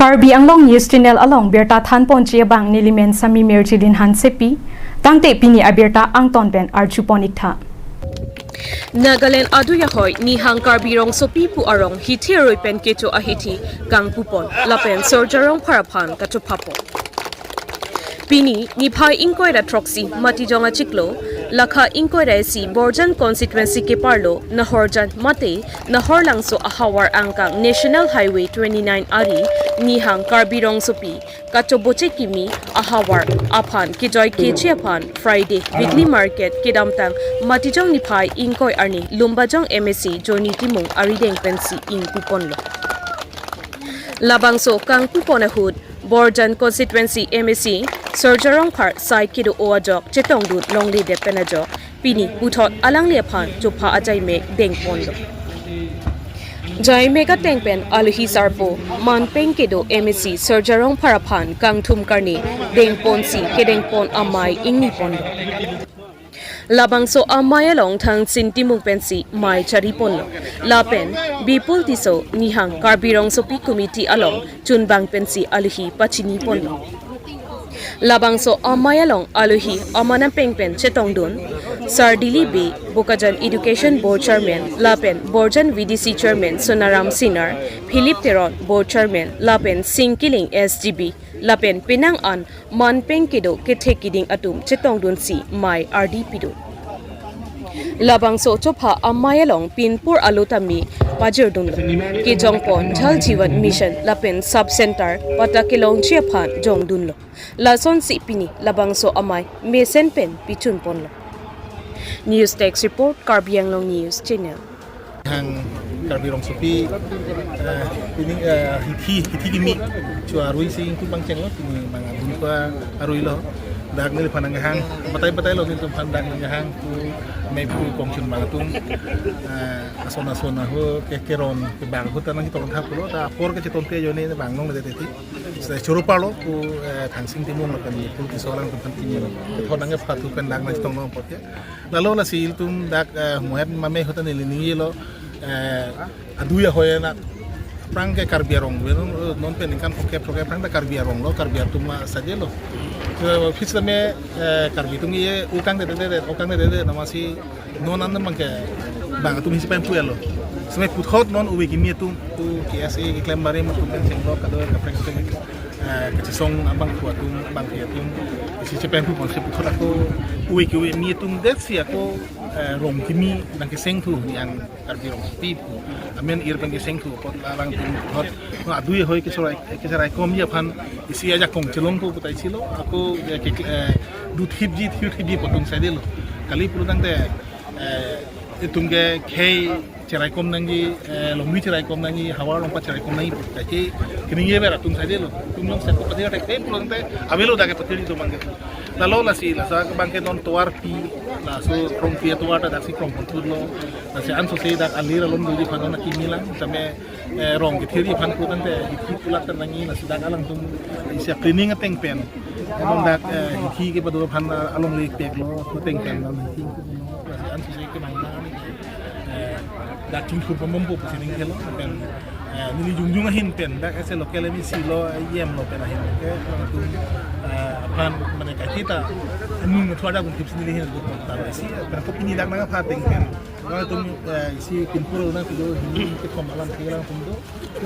Karbi Anglong News Channel along Berta Than Ponchia Bang Nilimen Sami Merchidin Han Sepi, Tangte Pini Aberta Angton Ben Archuponikta. Nagaland ahoi nihang Karbi rong sopi pu arong hithi roi pen kecho hithi gang pupon lapen sorjarong parapan kachupapo. Pini niphai inkoira troxy matijonga chiklo lakha inkoira si Borjan constituency ke parlo nahorjan mate nahor langso ahawar angkang National Highway 29 ari nihang Karbi rong sopi kachoboche kimi ahawar aphan kijoy kechi aphan Friday weekly market kedamtang matijong niphai inkoi arni lumbajong MSC joni timung ari deng pensi ing puponlo labangso kang pupona hud Borjan constituency MSC Sorjarong Park Sai Kido Oajok Chetongdut Longli de Penajo Pini Puthot Alang Lephan Chupa Ajai Mek Deng Pondo Jai Mega Tengpen Aluhi Sarpo Man Peng Kido MSC Sorjarong Parapan Kang Thum Karni Deng Ponsi Kedeng Pon Amai Ingni Pondo Labangso Amaya Long Thang Sintimung Pensi Mai Charipon Lapen Bipul Tiso Nihang Karbirong Sopi Committee Along Chunbang Pensi Aluhi Pachini Pondo Labangso Amayalong Aluhi Amana Pengpen Chetongdun Sardili B Bukajan Education Board Chairman Lapen Borjan VDC Chairman Sonaram Sinar Philip Teron Board Chairman Lapen Singkiling SGB Lapen Penang An Man Pengkido Kethe Kiding Atum Chetongdun Si Mai RDP do Labangso Chopha Amayalong Pinpur Alutami Pajerdun Ki Jongpon Jal Jiwan Mission Lapen Sub Center Patakilong Chiaphan Jongdunlo Lason Si Pini Labangso Amay Mesen Pen Pichun Ponlo News Text Report Karbi Anglong News Channel Hang Karbi rong sopi pining hithi kimi chu arui sing tu bang cheng lo pini manga bun pa arui lo dak ni panang hang batai lo ni tu pandang hang tu mai pu kong chun manga tung asona ho keron ke bang ho tanang to thap lo ta por ke chiton te yo ni bang nong le te ti se churu pa lo ku thang sing ti mong lo kan ni pu ki solang tu ti ni lo thonang ge phatu kan dak na chitong no pot ya lalo la sil tum dak mohet mame ho tan ni ni lo aduya hoya na prang ke Karbi rong non peningkan poke prang da Karbi rong lo Karbi tuma saja lo fis me Karbi tung ye ukang de namasi non an mangke bang tum hispen pu lo sme puthot non uwi kimi tum tu KSA ki klem bare ma tum sing lo kado ka prang tum ke song abang pu tum bang ke tum si cepen pu kon se puthot aku uwi ki mi tum det si aku rong kimi nang keseng tu yang Karbi rong pipu amen ir pang keseng tu pot larang tum hot adui hoy ke sarai kom ya phan isi aja kong chelong ko putai silo aku dut hibji potung sadelo kali pulutang te itungge kei cerai kom nangi longmi cerai kom nangi hawa lompat cerai kom nangi putai kini ye bera tung sadelo tung yang satu patia te pulutang te avelo dage patia tu mangge lalu lasi lasa bangke non tovar pi lasu krong pi tovar da si krong pontur lo lasi an sosei dak alira lom duli phanon na kimilang same rong ke thiri phan ku tante hithi pulat tanangi lasi dak alang tum isia cleaning ateng pen non dak hithi ke badu phan along lek pek lo ku teng pen lo hithi ku lasi an sosei ke mangna ni dak ting ku pamompo sining kelo pen nili jungjung ahin pen dak ese lokale mi silo yem lo pen ahin ke tum pan mereka kita nung tuada kun tips nili hin do tar isi per ko pini dak na phateng pen kalau tum isi pinpul na pido hin ke komalan kelang tum do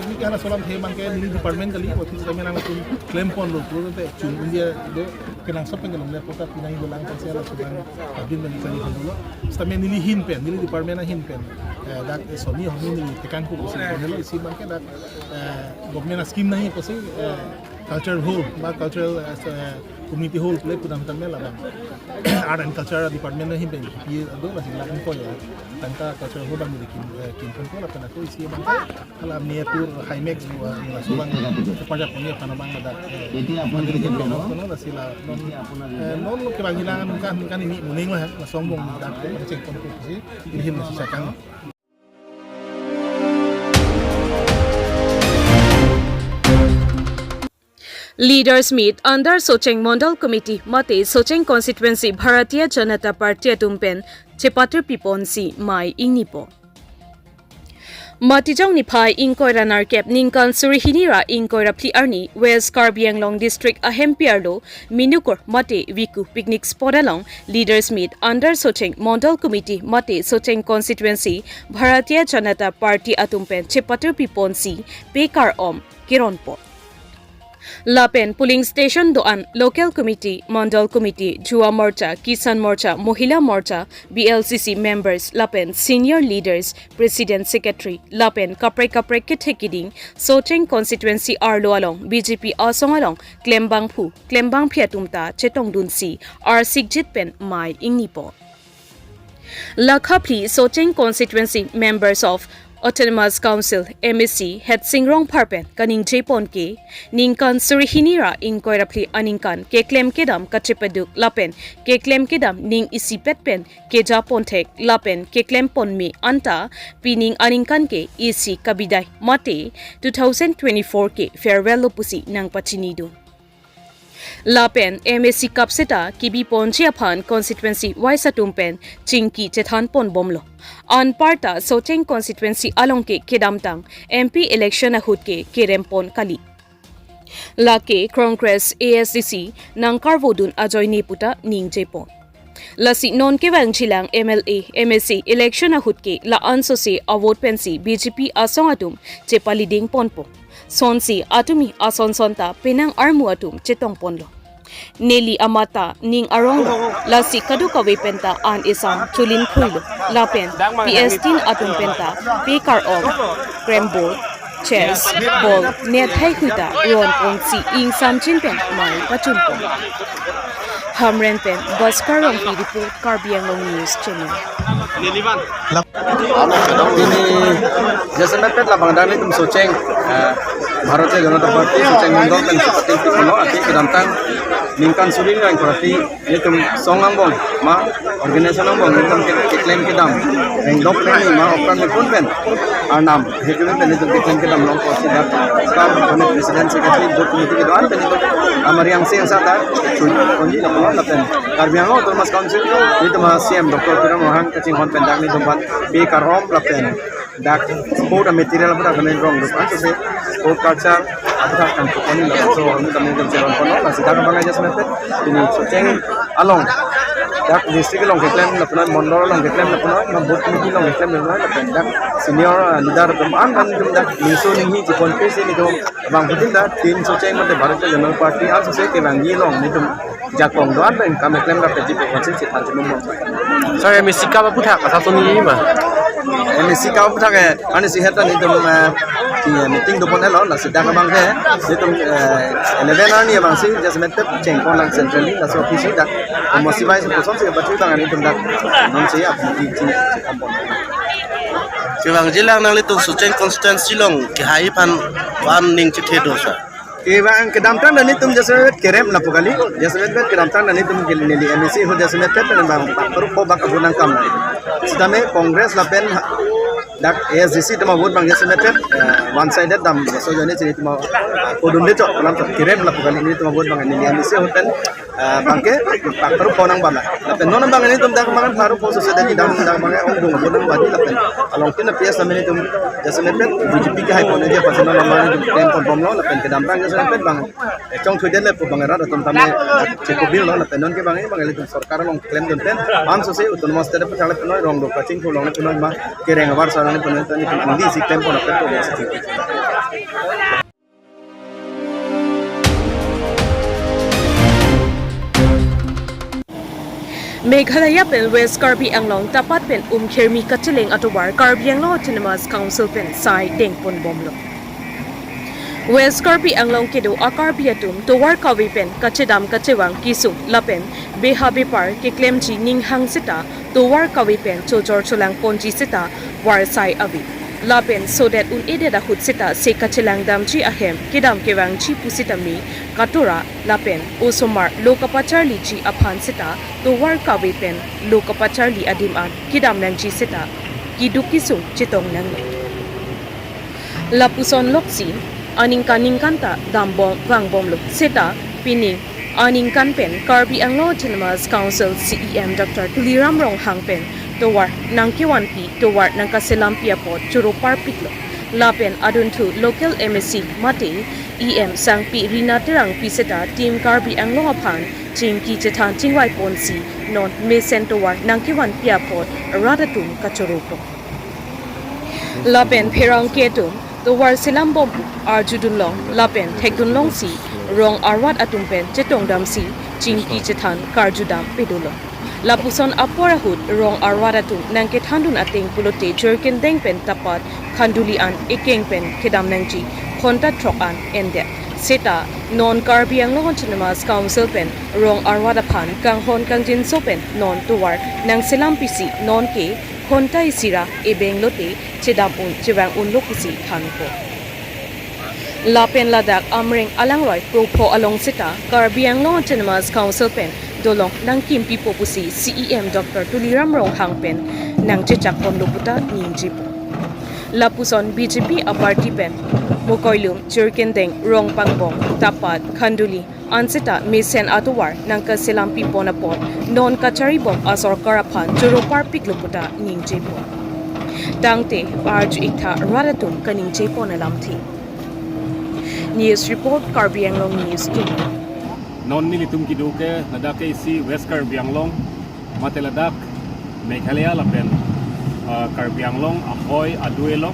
ni kana solam the man ke nili department kali office kami nang tum claim pon lo pro te chung india do kenang sop ngel le pota pinai do lang sela subang abin nang kali hin do stame nili hin pen nili department na hin pen dak soni ho nili tekan ku isi hello isi man ke dak government scheme nahi ko se cultural whole ba cultural community whole play pudam tamne la bang art and culture department nahi ben ye do la sila ko ya tangka cultural whole bang kin ko la kana ko isi bang ala ne pur high max la subang pajak punya kana bang ada jadi apa yang no la sila non ke bang hilangan kan ini muning lah la sombong dak cek kon ko si ini masih sakang Leaders meet under Socheng Mandal Committee Mate Socheng Constituency Bharatiya Janata Party Tumpen Chepatri Piponsi Mai Ingnipo Matijang Nipai Inkoira Narkep Ninkan Surihinira Inkoira Pli Arni West Karbi Anglong District Ahem Piarlo Minukor Mate Viku Picnic Spot along Leaders Meet under Socheng Mondal Committee Mate Socheng Constituency Bharatiya Janata Party Atumpen Chepatu Piponsi Pekar Om Kironpo Lapen Polling Station Doan Local Committee, Mandal Committee, Jua Morcha, Kisan Morcha, Mohila Morcha, BLCC members, Lapen Senior Leaders, President Secretary, Lapen Kapre Kitekiding, Socheng Constituency Arlo Along, BJP Asong Along, Klembang Phu, Klembang Piatumta, Chetong Dunsi, R. Sigjit Pen Mai Ingnipo. Lakhapli Socheng Constituency members of Autonomous Council MSC Het Singrong Parpen Kaning Japon ke Ningkan Surihinira Inkoirapli Aningkan ke Klem Kedam Kachipaduk Lapen ke Klem Kedam Ning Isipet Pen ke Japon Tek Lapen ke Klem Pon Mi Anta Pining Aningkan ke Isi Kabidai Mate 2024 ke Farewell Pusi Nang Pachinido Lapen MSC Kapseta Kibi Ponchiapan Constituency Waisatumpen Chingki Chethan Pon Bomlo An Parta Socheng Constituency Alongke Kedamtang MP Election Ahutke Kerempon Kali Lake Congress ASDC Nang Karvodun Ajoy Neputa Ning Japon Lasi non kewang chilang MLA MSC Election Ahutke La Ansose Award Pensi BJP Asong Atum Chepaliding Ponpo Sonsi Atumi Asonsonta Penang Armu Atum Chetong Ponlo Neli Amata Ning Aronglo Lasi Kadukawe Penta An Isang Chulin Khuilo Lapen PS10 Atum Penta Pekar Om Krembo Chess Ball Net Haikuita Ron Ponsi Ing Samchin Pen Mai Pachumpo Hamren Pen Baskarong Report Karbi Anglong News Channel Jasamet pet lapang dami tum Socheng Bharatiya Janata Party Socheng Mondol pen sepating pipono ati kedamtang ningkan suling yang kurati nitum songangbong ma organisasi angbong nitum klaim kedam engdok pen ma opran pun pen anam hekune pen nitum klaim kedam long kosi dak kam kone presiden secretary dot committee kedoan pen nitum amariang se sata konji lapang lapen Karbi Anglong Autonomous Council nitum CM Dr. Kiran Mohan kacing hon pen dak nitum ban Pekar Om lapen dak sport material pura kene rong rupan to se sport culture apa kan koni la so kami nitum jalan kono la sida ka bangai jasmet ini Socheng along dak district long klaim lapna mondol long klaim lapna ma bot committee long klaim lapna dak senior leader teman kan nitum dak miso ning hi jipon pe se nitum bang putin dak tin Socheng mate Bharatiya Janata Party also se ke bang yi long nitum jakong doan pen kami klaim la PJP konsil sit al jumum Saya misi kau putak asal ni mah. MSC kau putak ane si heta nitum meeting do pon elo la sida ka bang he nitum 11 ani bang si jasmet cheng kon lang centrally la so office dak mosivai so son se batu bang nitum dak non se ap di kampon Sebang jilang nang litu Socheng constituency long ke hai pan wan ning chithe dosa. Kebang kedamtang dan nitum jasmet kerem la pokali jasmet kedamtang dan nitum neli MSC ho jasmet pen bang paru ko bak abunang kam sidame Congress la pen dak ASDC tama vote bang jasmet one sided dam so jone chini tama kodun de chok lam kerem la pokali ni tama vote bang neli MSC ho pen bangke paru ko nang bala la pen non bang ni tum dak bang paru ko so se dam bang ong bodang badi la pen along tin PS la ni tum jasmet BJP ke hai pon dia pasal nama ni pen pon pom lo la pen kedamtang jasmet bang chong thuiden le bang ra tum tame chekobil lo la pen non ke bang le tum sarkar long claim den pen am so se autonomous state pe chale pen rong do kaching ko long pen ma kereng abar sarani pen ni hindi si claim pon pen to Meghalaya pen West Karbi Anglong tapat pen Khermi Kacheleng Atobar Karbi Anglong Autonomous Council pen Sai Dengpon Bomlo West Karbi Anglong kedo Akarbi Atum tovar kawi pen Kachedam Kachewang Kisung Lapen Behabe Par ke Klemji Ning Hang Sita tovar kawi pen Chojor Cholang Ponji Sita War Sai Avi Lapen so that ededa hut sita se Kachelang Damji Ahem Kedam Kewang Chi Pusitami Katora Lapen Osomar Lokapacharli Chi Aphan Sita tovar kawi pen Lokapacharli Adim An Kedam Nangji Sita Kidukisung Chitong Nang Lapuson Loksin Aningkanta Dambong Wangbomlo Seta Pining Aningkan Pen Karbi Anglong Autonomous Council CEM Dr. Tuliram Rong Hang Pen towar nangkiwan pi towar nang kaselam pi apot churopar piklo lapen adun thu local MSC mate EM sang pi rina terang pi seta team Karbi Anglong aphan team ki chethan chingwai ponsi non mesen towar nangkiwan pi apot radatum kachuropo lapen pherang ketum towar selam bom arjudunlong lapen thekdunlong si rong arwat atumpen chetongdam si chingki chethan karjudam pedulong lapuson aporahut rong arwadatum nangke thandun ateng pulote jerken dengpen tapat khanduli an ekeng pen kedam nangji khonta throk an ende seta non Karbi Anglong Cinemas Council pen rong arwada phan kanghon kangjin sopen non tuwar nang selam pisi non ke khonta isira e benglote chedam un chewang un lokisi thanko lapen ladak amreng alangroi propho along seta Karbi Anglong Cinemas Council pen dolong nang kimpi popusi CEM Dr. Tuliram Rong Hangpen nang chechak pon loputa ninjipo lapuson BJP aparti pen mokoilum churkendeng rong pangbong tapat khanduli anseta mesen atuwar nang kaselam pipon apon non kachari bom asor karaphan churopar pikloputa ninjipo tangte arju ikha radatum kaningjepo na lamthi news report Karbi Anglong news non nilitum kiduke ladake isi West Karbi Anglong mate ladak Meghalaya lapen Karbi Anglong ahoi aduelo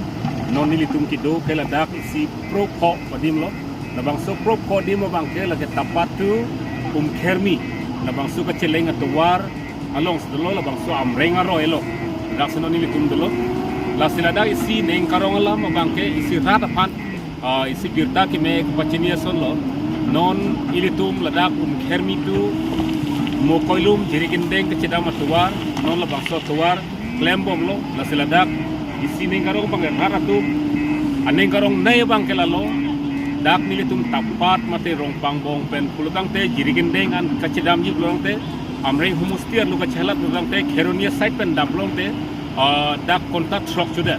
non nilitum kiduke ladak isi propho padim lo labang so propho dimo bangke lage tapatu kermi labang so kacheleng atuwar along sedelo labang so amrenga ro elo dak non nilitum delo la silada isi neng karong alam bangke isi ratapan isi birta ki me pachinia solo non ilitum ladak kermi tu mokoilum jirikindeng kecedam atuwar non labang so tuwar klembom lo la siladak isi neng karong bangke ratu aneng karong nay bangke lalo dak nilitum tapat mate rong pangbong pen pulutang te jirikindeng an kecedam ji blong te amreng humustiar luka chelat blong te kheronia site pen dablong te dak kontak trok sudah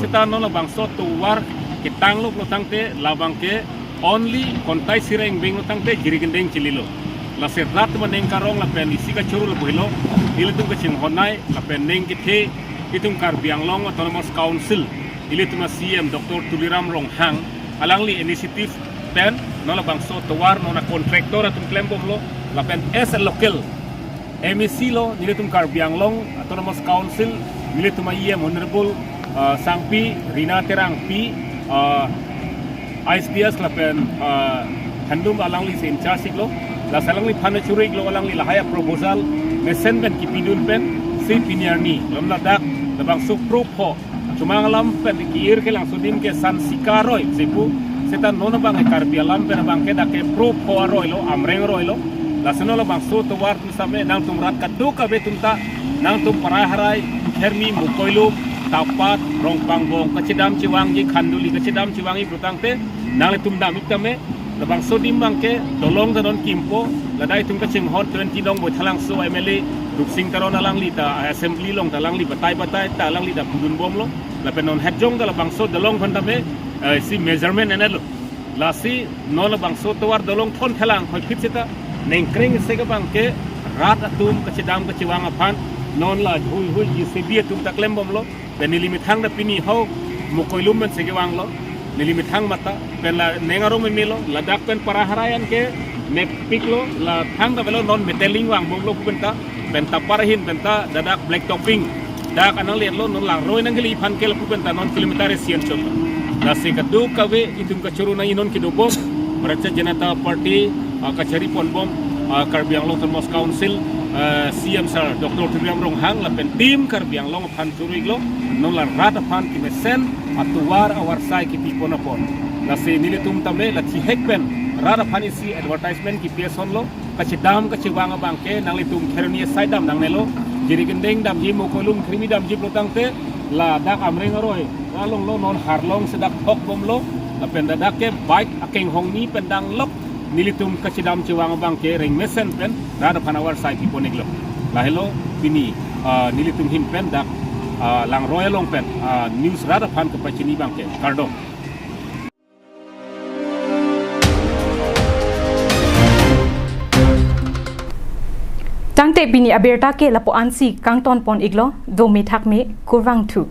sita non labang so tuwar kitang lo blong te labang ke only kontai sireng beng lo tangte jirikindeng cililo la serrat maneng karong la pen isi ka churu lo buhilo ilitum ka chinghonai la pen neng kithe itum Karbi Anglong Autonomous Council ilitum CM Dr. Tuliram Rong Hang alangli initiative pen no la bangso towar no na contractor atum klembom lo la pen as a local MEC lo ilitum Karbi Anglong Autonomous Council ilitum IM Honorable Sangpi Rina Terang Pi ISPS lapen handum alangli se incharge lo la salangli phana churik lo alangli lahaya proposal mesen ben kipidun pen se piniarni lamla dak labang su propho chumangalam pen kiir ke lang sudim ke san sikaroi sepu setan nona bang Karbi alam pen bang ke dake propho aroi lo amreng roi lo la senola bang so to war same nang tum rat kaddo ka betunta nang tum paraharai hermi mukoilu tapat rong pangbong kecedam ciwang ji khanduli kecedam ciwang i prutangte nang tum dam ikame labang sodim bangke dolong danon kimpo ladai tum kaching hot 20 dong boi thalang so MLA duksing taron alang lita assembly long talang li batai talang li da pudun bom lo lapenon hejong da labang so dolong phantame si measurement enelo lasi no labang so towar dolong thon thalang hoi fit sita neng kring se ka bangke rat atum kecedam keciwang aphan non la hui ji sebie tum taklem bom lo dan nilimit hang da pini ho mukoilum men segewang lo nilimit hang mata pen la nengaro memelo la dak pen paraharayan ke nek piklo la hang da velo non meteling wang bom lo penta pen taparahin penta dadak black topping dak anang liat lo non lang roi nang geli phan ke lo penta non kilometer sian chot la se kadu kawe itum kachuru na inon kidobo Bharatiya Janata Party kachari pon bom Karbi Anglong Autonomous Council CM Sir Dr. Tuliram Rong Hang la pen tim Karbi Anglong phan churig lo non la rat phan ki mesen atuwar awar sai ki pipon apon la se nilitum tame la thi hekpen rat phan isi advertisement ki peson lo kachidam kachiwang bangke nang litum kheronia sai dam nang nelo jirikindeng dam ji mokolum krimi dam ji plotangte la dak amreng aroi along lo non harlong sedak hok bom lo la pen dadak ke bike akeng hongni pendang lop nilitum kachidam chiwang bangke ring mesen pen rat phan awar sai pipon iglo la hello pini nilitum him pen dak lang royal long pen news rat phan ke pachini bangke kardo Tangte bini aberta ke lapo ansi kang ton pon iglo do me thak me kurwang thu